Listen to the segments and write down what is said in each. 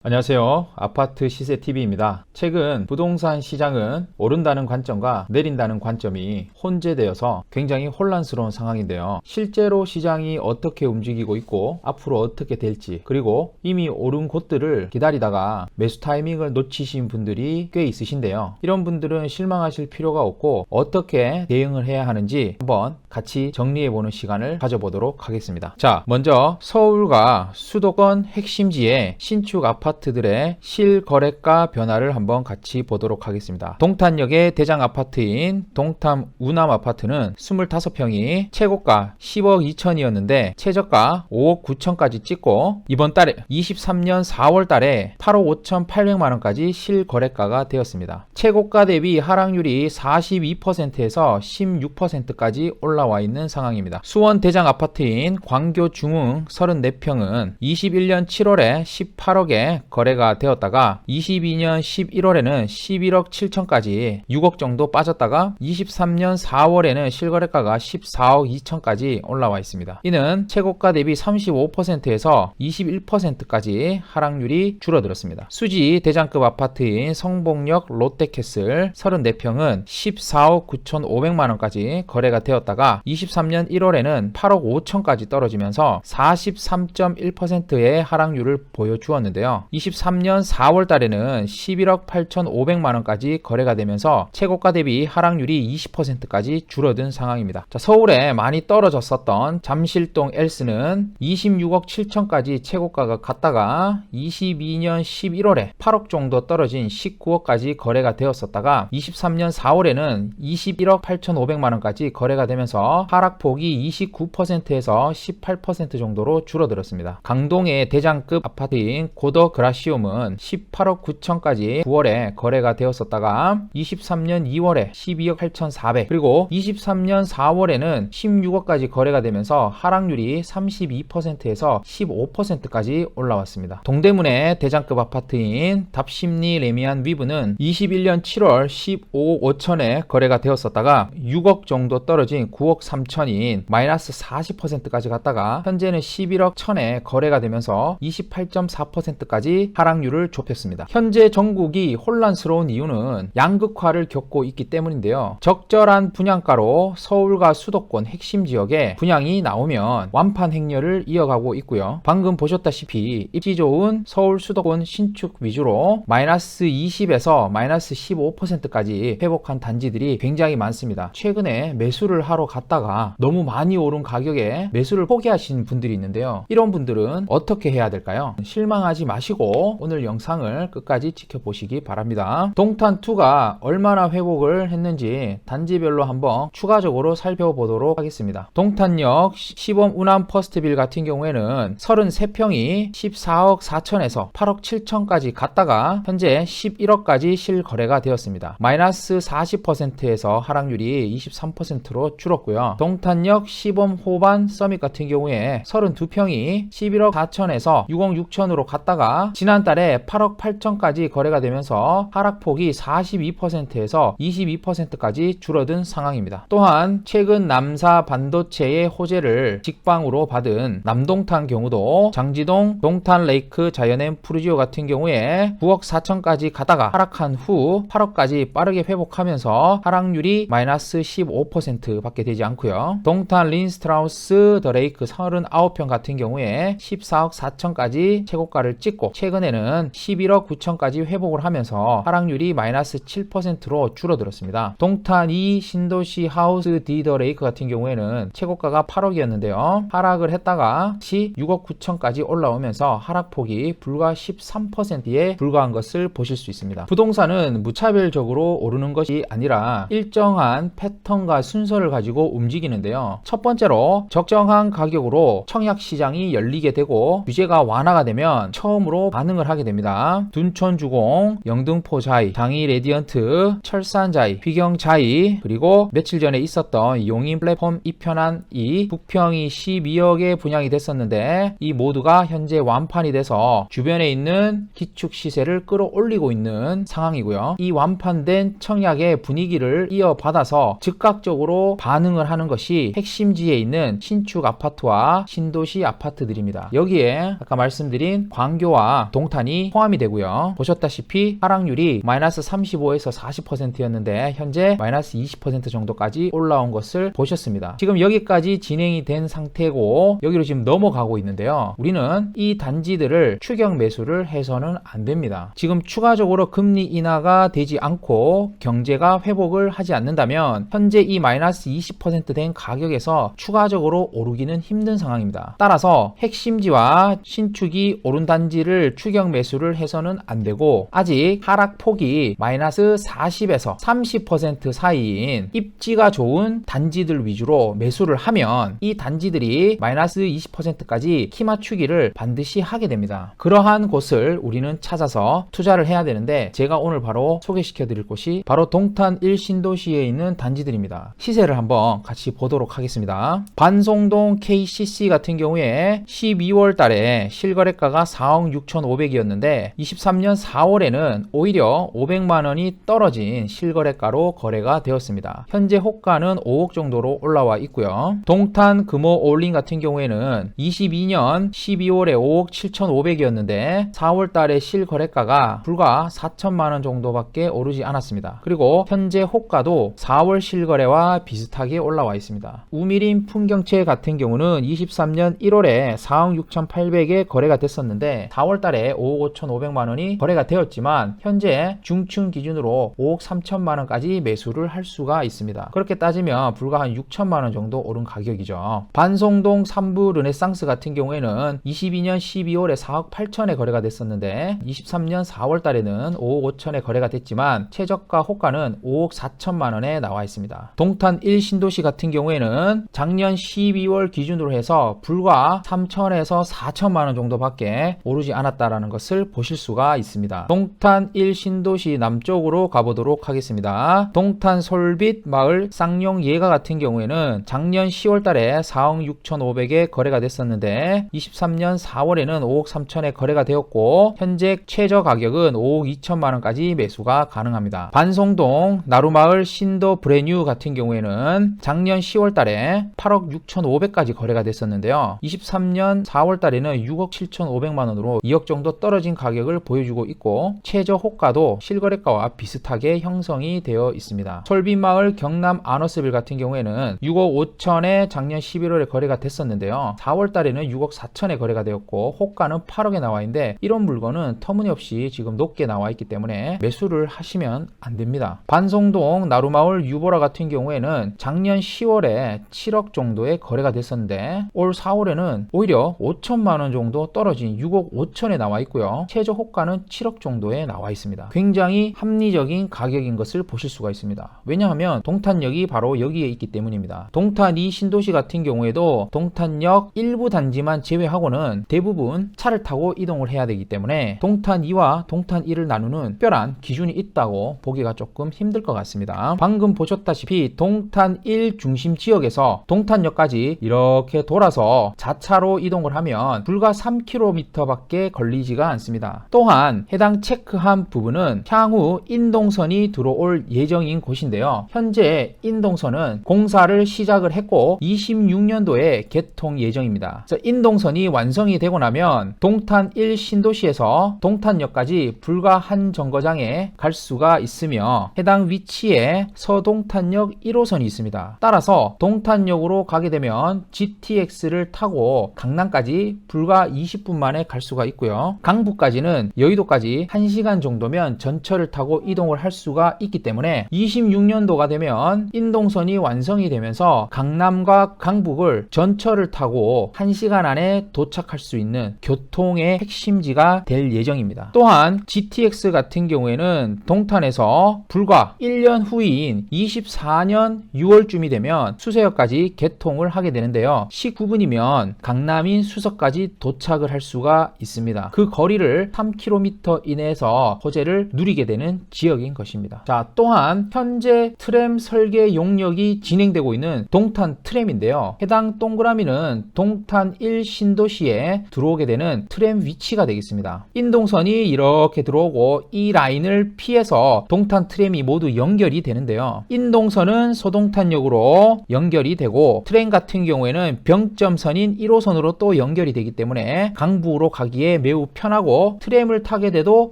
안녕하세요. 아파트 시세TV입니다. 최근 부동산 시장은 오른다는 관점과 내린다는 관점이 혼재되어서 굉장히 혼란스러운 상황인데요. 실제로 시장이 어떻게 움직이고 있고 앞으로 어떻게 될지, 그리고 이미 오른 곳들을 기다리다가 매수 타이밍을 놓치신 분들이 꽤 있으신데요. 이런 분들은 실망하실 필요가 없고 어떻게 대응을 해야 하는지 한번 같이 정리해보는 시간을 가져보도록 하겠습니다. 자, 먼저 서울과 수도권 핵심지의 신축 아파트들의 실거래가 변화를 한번 같이 보도록 하겠습니다. 동탄역의 대장 아파트인 동탄 우남 아파트는 25평이 최고가 10억 2천이었는데 최저가 5억 9천까지 찍고 이번 달에 23년 4월 달에 8억 5,800만원까지 실거래가가 되었습니다. 최고가 대비 하락률이 42%에서 16%까지 올라와 있는 상황입니다. 수원 대장 아파트인 광교 중흥 34평은 21년 7월에 18억에 거래가 되었다가 22년 11월에는 11억 7천까지 6억 정도 빠졌다가 23년 4월에는 실거래가가 14억 2천까지 올라와 있습니다. 이는 최고가 대비 35%에서 21%까지 하락률이 줄어들었습니다. 수지 대장급 아파트인 성복역 롯데캐슬 34평은 14억 9,500만원까지 거래가 되었다가 23년 1월에는 8억 5천까지 떨어지면서 43.1%의 하락률을 보여주었는데요. 23년 4월 달에는 11억 8,500만원까지 거래가 되면서 최고가 대비 하락률이 20%까지 줄어든 상황입니다. 자, 서울에 많이 떨어졌었던 잠실동 엘스는 26억 7천까지 최고가가 갔다가 22년 11월에 8억 정도 떨어진 19억까지 거래가 되었었다가 23년 4월에는 21억 8,500만원까지 거래가 되면서 하락폭이 29%에서 18% 정도로 줄어들었습니다. 강동의 대장급 아파트인 고더 그라시움은 18억 9천까지 9월에 거래가 되었었다가 23년 2월에 12억 8,400 그리고 23년 4월에는 16억까지 거래가 되면서 하락률이 32%에서 15%까지 올라왔습니다. 동대문의 대장급 아파트인 답심리 레미안 위브는 21년 7월 15억 5천에 거래가 되었었다가 6억 정도 떨어진 9억 3천인 마이너스 40%까지 갔다가 현재는 11억 1천에 거래가 되면서 28.4%까지 하락률을 좁혔습니다. 현재 전국이 혼란스러운 이유는 양극화를 겪고 있기 때문인데요. 적절한 분양가로 서울과 수도권 핵심 지역에 분양이 나오면 완판 행렬을 이어가고 있고요. 방금 보셨다시피 입지 좋은 서울 수도권 신축 위주로 마이너스 20에서 마이너스 15%까지 회복한 단지들이 굉장히 많습니다. 최근에 매수를 하러 갔다가 너무 많이 오른 가격에 매수를 포기하신 분들이 있는데요. 이런 분들은 어떻게 해야 될까요? 실망하지 마시고 오늘 영상을 끝까지 지켜보시기 바랍니다. 동탄2가 얼마나 회복을 했는지 단지별로 한번 추가적으로 살펴보도록 하겠습니다. 동탄역 시범 우남 퍼스트빌 같은 경우에는 33평이 14억 4천에서 8억 7천까지 갔다가 현재 11억까지 실거래가 되었습니다. 마이너스 40%에서 하락률이 23%로 줄었고요. 동탄역 시범 호반 서밋 같은 경우에 32평이 11억 4천에서 6억 6천으로 갔다가 지난달에 8억 8천까지 거래가 되면서 하락폭이 42%에서 22%까지 줄어든 상황입니다. 또한 최근 남사 반도체의 호재를 직방으로 받은 남동탄 경우도 장지동 동탄 레이크 자이언앤 푸르지오 같은 경우에 9억 4천까지 가다가 하락한 후 8억까지 빠르게 회복하면서 하락률이 마이너스 15% 밖에 되지 않고요. 동탄 린스트라우스 더 레이크 39평 같은 경우에 14억 4천까지 최고가를 찍고 최근에는 11억 9천까지 회복을 하면서 하락률이 마이너스 7%로 줄어들었습니다. 동탄 2 신도시 하우스 디 더 레이크 같은 경우에는 최고가가 8억이었는데요. 하락을 했다가 다시 6억 9천까지 올라오면서 하락폭이 불과 13%에 불과한 것을 보실 수 있습니다. 부동산은 무차별적으로 오르는 것이 아니라 일정한 패턴과 순서를 가지고 움직이는데요. 첫 번째로 적정한 가격으로 청약 시장이 열리게 되고 규제가 완화가 되면 처음으로 반응을 하게 됩니다. 둔촌주공, 영등포 자이, 장이 레디언트, 철산 자이, 휘경 자이, 그리고 며칠 전에 있었던 용인 플랫폼 이편안이 북평이 12억에 분양이 됐었는데 이 모두가 현재 완판이 돼서 주변에 있는 기축 시세를 끌어올리고 있는 상황이고요. 이 완판된 청약의 분위기를 이어받아서 즉각적으로 반응을 하는 것이 핵심지에 있는 신축 아파트와 신도시 아파트들입니다. 여기에 아까 말씀드린 광교와 서울과 동탄이 포함이 되고요. 보셨다시피 하락률이 마이너스 35에서 40%였는데 현재 마이너스 20% 정도까지 올라온 것을 보셨습니다. 지금 여기까지 진행이 된 상태고 여기로 지금 넘어가고 있는데요. 우리는 이 단지들을 추격 매수를 해서는 안 됩니다. 지금 추가적으로 금리 인하가 되지 않고 경제가 회복을 하지 않는다면 현재 이 마이너스 20% 된 가격에서 추가적으로 오르기는 힘든 상황입니다. 따라서 핵심지와 신축이 오른 단지를 추격 매수를 해서는 안 되고 아직 하락폭이 마이너스 40에서 30% 사이인 입지가 좋은 단지들 위주로 매수를 하면 이 단지들이 마이너스 20%까지 키 맞추기를 반드시 하게 됩니다. 그러한 곳을 우리는 찾아서 투자를 해야 되는데 제가 오늘 바로 소개시켜 드릴 곳이 바로 동탄 1신도시에 있는 단지들입니다. 시세를 한번 같이 보도록 하겠습니다. 반송동 KCC 같은 경우에 12월 달에 실거래가가 4억 6,500이었는데 23년 4월에는 오히려 500만 원이 떨어진 실거래가로 거래가 되었습니다. 현재 호가는 5억 정도로 올라와 있고요. 동탄 금호 올린 같은 경우에는 22년 12월에 5억 7,500이었는데 4월 달에 실거래가가 불과 4천만 원 정도밖에 오르지 않았습니다. 그리고 현재 호가도 4월 실거래와 비슷하게 올라와 있습니다. 우미림 풍경채 같은 경우는 23년 1월에 4억 6,800에 거래가 됐었는데 4월 달에 5억 5,500만 원이 거래가 되었지만 현재 중층 기준으로 5억 3천만 원까지 매수를 할 수가 있습니다. 그렇게 따지면 불과 한 6천만 원 정도 오른 가격이죠. 반송동 3부 르네상스 같은 경우에는 22년 12월에 4억 8천에 거래가 됐었는데 23년 4월 달에는 5억 5천에 거래가 됐지만 최저가 호가는 5억 4천만 원에 나와 있습니다. 동탄 1신도시 같은 경우에는 작년 12월 기준으로 해서 불과 3천에서 4천만 원 정도밖에 오르지 않았다라는 것을 보실 수가 있습니다. 동탄 1신도시 남쪽으로 가보도록 하겠습니다. 동탄 솔빛 마을 쌍용 예가 같은 경우에는 작년 10월 달에 4억 6,500에 거래가 됐었는데 23년 4월에는 5억 3천에 거래가 되었고 현재 최저 가격은 5억 2천만 원까지 매수가 가능합니다. 반송동 나루마을 신도 브레뉴 같은 경우에는 작년 10월 달에 8억 6,500까지 거래가 됐었는데요. 23년 4월 달에는 6억 7,500만 원으로 2억 정도 떨어진 가격을 보여주고 있고 최저 호가도 실거래가와 비슷하게 형성이 되어 있습니다. 솔빛마을 경남 아너스빌 같은 경우에는 6억 5천에 작년 11월에 거래가 됐었는데요. 4월 달에는 6억 4천에 거래가 되었고 호가는 8억에 나와 있는데 이런 물건은 터무니없이 지금 높게 나와 있기 때문에 매수를 하시면 안 됩니다. 반송동 나루마을 유보라 같은 경우에는 작년 10월에 7억 정도의 거래가 됐었는데 올 4월에는 오히려 5천만 원 정도 떨어진 6억 5천에 나와 있고요. 최저 호가는 7억 정도에 나와 있습니다. 굉장히 합리적인 가격인 것을 보실 수가 있습니다. 왜냐하면 동탄역이 바로 여기에 있기 때문입니다. 동탄 2신도시 같은 경우에도 동탄역 일부 단지만 제외하고는 대부분 차를 타고 이동을 해야 되기 때문에 동탄 2와 동탄 1을 나누는 특별한 기준이 있다고 보기가 조금 힘들 것 같습니다. 방금 보셨다시피 동탄 1 중심 지역에서 동탄역까지 이렇게 돌아서 자차로 이동을 하면 불과 3km 밖에 걸리지가 않습니다. 또한 해당 체크한 부분은 향후 인동선이 들어올 예정인 곳인데요. 현재 인동선은 공사를 시작을 했고 26년도에 개통 예정입니다. 인동선이 완성이 되고 나면 동탄 1 신도시에서 동탄역까지 불과 한 정거장에 갈 수가 있으며 해당 위치에 서동탄역 1호선이 있습니다. 따라서 동탄역으로 가게 되면 GTX를 타고 강남까지 불과 20분 만에 갈 수가 있고요. 강북까지는 여의도까지 1시간 정도면 전철을 타고 이동을 할 수가 있기 때문에 26년도가 되면 인동선이 완성이 되면서 강남과 강북을 전철을 타고 1시간 안에 도착할 수 있는 교통의 핵심지가 될 예정입니다. 또한 GTX 같은 경우에는 동탄에서 불과 1년 후인 24년 6월쯤이 되면 수서역까지 개통을 하게 되는데요. 19분이면 강남인 수서까지 도착을 할 수가 있습니다. 그 거리를 3km 이내에서 호재를 누리게 되는 지역인 것입니다. 자, 또한 현재 트램 설계 용역이 진행되고 있는 동탄 트램인데요. 해당 동그라미는 동탄 1 신도시에 들어오게 되는 트램 위치가 되겠습니다. 인동선이 이렇게 들어오고 이 라인을 피해서 동탄 트램이 모두 연결이 되는데요. 인동선은 서동탄역으로 연결이 되고 트램 같은 경우에는 병점선인 1호선으로 또 연결이 되기 때문에 강북으로 가기에 매우 편하고 트램을 타게 돼도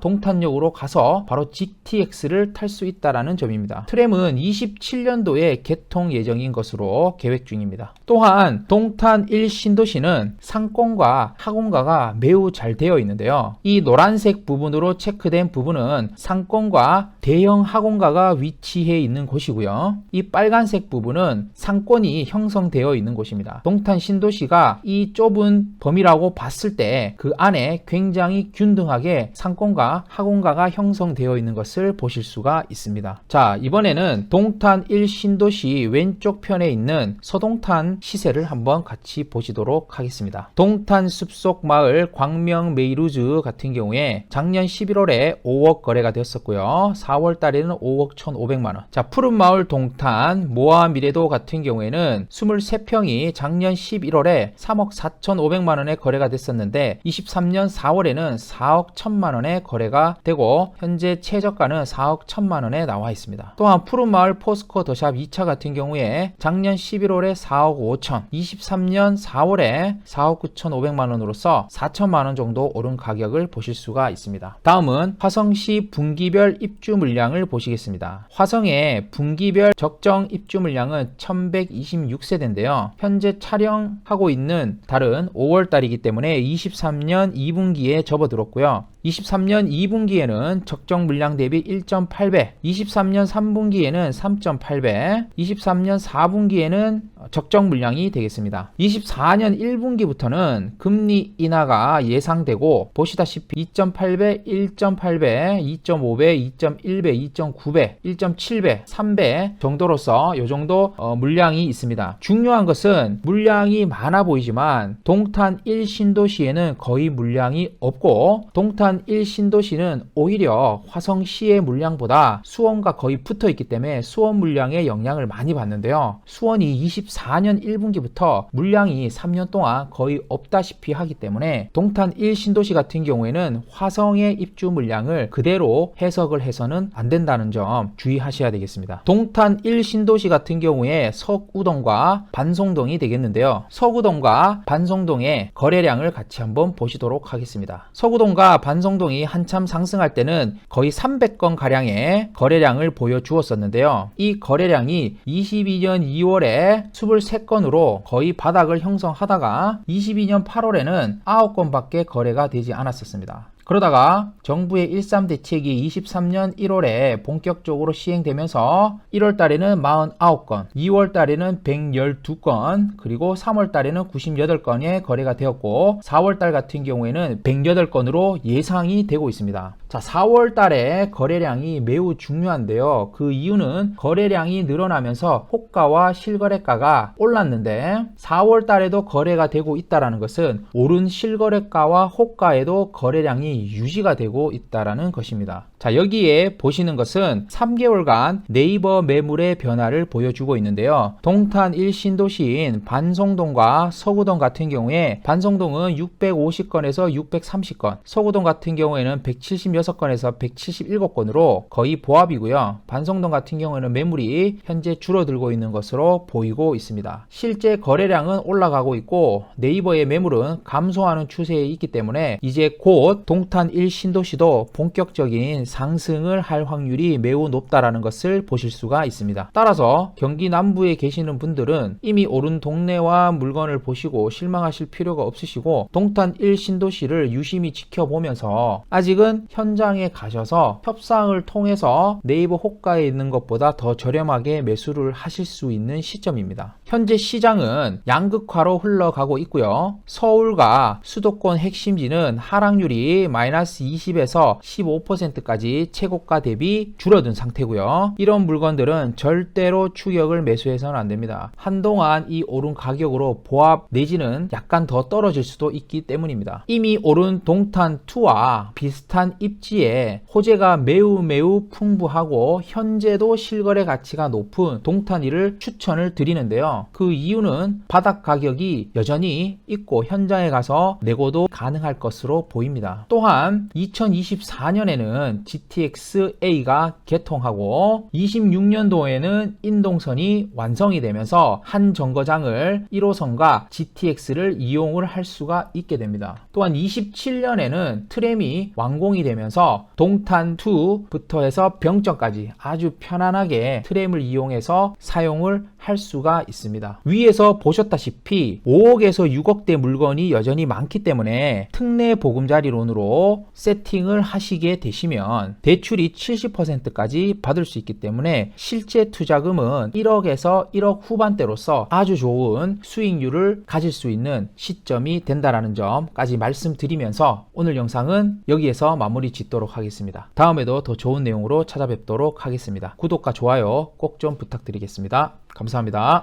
동탄역으로 가서 바로 GTX를 탈 수 있다는 점입니다. 트램은 27년도에 개통 예정인 것으로 계획 중입니다. 또한 동탄 1신도시는 상권과 하공가가 매우 잘 되어 있는데요. 이 노란색 부분으로 체크된 부분은 상권과 대형 하공가가 위치해 있는 곳이고요. 이 빨간색 부분은 상권이 형성되어 있는 곳입니다. 동탄 신도시가 이 좁은 범위라고 봤을 때 그 안에 굉장히 균등하게 상권과 하공가가 형성되어 있는 것을 보실 수가 있습니다. 자, 이번에는 동탄 1신도시 왼쪽 편에 있는 서동탄 시세를 한번 같이 보시도록 하겠습니다. 동탄 숲속 마을 광명 메이루즈 같은 경우에 작년 11월에 5억 거래가 되었었고요. 4월 달에는 5억 1,500만원. 자, 푸른마을 동탄 모아 미래도 같은 경우에는 23평이 작년 11월에 3억 4,500만원에 거래가 됐었는데 23년 4월에는 4억 1,000만원에 거래가 되고 현재 최저가는 4억 1,000만원에 나와 있습니다. 또한 푸른마을 포스코 더샵 2차 같은 경우에 작년 11월에 4억 5천, 23년 4월에 4억 9,500만원으로서 4천만원 정도 오른 가격을 보실 수가 있습니다. 다음은 화성시 분기별 입주 물량을 보시겠습니다. 화성의 분기별 적정 입주 물량은 1126세대인데요. 현재 촬영하고 있는 달은 5월달이기 때문에 23년 2분기에 접어들었고요. 23년 2분기에는 적정 물량 대비 1.8배, 23년 3분기에는 3.8배, 23년 4분기에는 적정 물량이 되겠습니다. 24년 1분기부터는 금리 인하가 예상되고 보시다시피 2.8배, 1.8배, 2.5배, 2.1배, 2.9배, 1.7배, 3배 정도로서 이 정도 물량이 있습니다. 중요한 것은 물량이 많아 보이지만 동탄 1신도시에는 거의 물량이 없고 동탄 1신도시는 오히려 화성시의 물량보다 수원과 거의 붙어 있기 때문에 수원 물량의 영향을 많이 받는데요. 수원이 24년 1분기부터 물량이 3년 동안 거의 없다시피 하기 때문에 동탄 1신도시 같은 경우에는 화성의 입주 물량을 그대로 해석을 해서는 안 된다는 점 주의하셔야 되겠습니다. 동탄 1신도시 같은 경우에 서구동과 반송동이 되겠는데요. 서구동과 반송동의 거래량을 같이 한번 보시도록 하겠습니다. 서구동과 반송동이 한참 상승할 때는 거의 300건 가량의 거래량을 보여주었었는데요. 이 거래량이 22년 2월에 23건으로 거의 바닥을 형성하다가 22년 8월에는 9건밖에 거래가 되지 않았었습니다. 그러다가 정부의 13 대책이 23년 1월에 본격적으로 시행되면서 1월 달에는 49건, 2월 달에는 112건, 그리고 3월 달에는 98건의 거래가 되었고 4월 달 같은 경우에는 108건으로 예상이 되고 있습니다. 자, 4월 달에 거래량이 매우 중요한데요. 그 이유는 거래량이 늘어나면서 호가와 실거래가가 올랐는데 4월 달에도 거래가 되고 있다는 것은 오른 실거래가와 호가에도 거래량이 유지가 되고 있다는 것입니다. 자, 여기에 보시는 것은 3개월간 네이버 매물의 변화를 보여주고 있는데요. 동탄 1신도시인 반송동과 서구동 같은 경우에 반송동은 650건에서 630건, 서구동 같은 경우에는 176건에서 177건으로 거의 보합이고요. 반송동 같은 경우에는 매물이 현재 줄어들고 있는 것으로 보이고 있습니다. 실제 거래량은 올라가고 있고 네이버의 매물은 감소하는 추세에 있기 때문에 이제 곧 동탄 1신도시도 본격적인 상승을 할 확률이 매우 높다라는 것을 보실 수가 있습니다. 따라서 경기 남부에 계시는 분들은 이미 오른 동네와 물건을 보시고 실망하실 필요가 없으시고 동탄 1신도시를 유심히 지켜보면서 아직은 현장에 가셔서 협상을 통해서 네이버 호가에 있는 것보다 더 저렴하게 매수를 하실 수 있는 시점입니다. 현재 시장은 양극화로 흘러가고 있고요. 서울과 수도권 핵심지는 하락률이 마이너스 20에서 15%까지 최고가 대비 줄어든 상태고요. 이런 물건들은 절대로 추격을 매수해서는 안 됩니다. 한동안 이 오른 가격으로 보합 내지는 약간 더 떨어질 수도 있기 때문입니다. 이미 오른 동탄2와 비슷한 입지에 호재가 매우 풍부하고 현재도 실거래 가치가 높은 동탄2를 추천을 드리는데요. 있는데요. 그 이유는 바닥 가격이 여전히 있고 현장에 가서 내고도 가능할 것으로 보입니다. 또한 2024년에는 GTX-A가 개통하고 26년도에는 인동선이 완성이 되면서 한 정거장을 1호선과 GTX를 이용을 할 수가 있게 됩니다. 또한 27년에는 트램이 완공이 되면서 동탄2부터 해서 병점까지 아주 편안하게 트램을 이용해서 사용을 할 수가 있습니다. 위에서 보셨다시피 5억에서 6억대 물건이 여전히 많기 때문에 특례 보금자리론으로 세팅을 하시게 되시면 대출이 70%까지 받을 수 있기 때문에 실제 투자금은 1억에서 1억 후반대로서 아주 좋은 수익률을 가질 수 있는 시점이 된다라는 점까지 말씀드리면서 오늘 영상은 여기에서 마무리 짓도록 하겠습니다. 다음에도 더 좋은 내용으로 찾아뵙도록 하겠습니다. 구독과 좋아요 꼭 좀 부탁드리겠습니다. 감사합니다.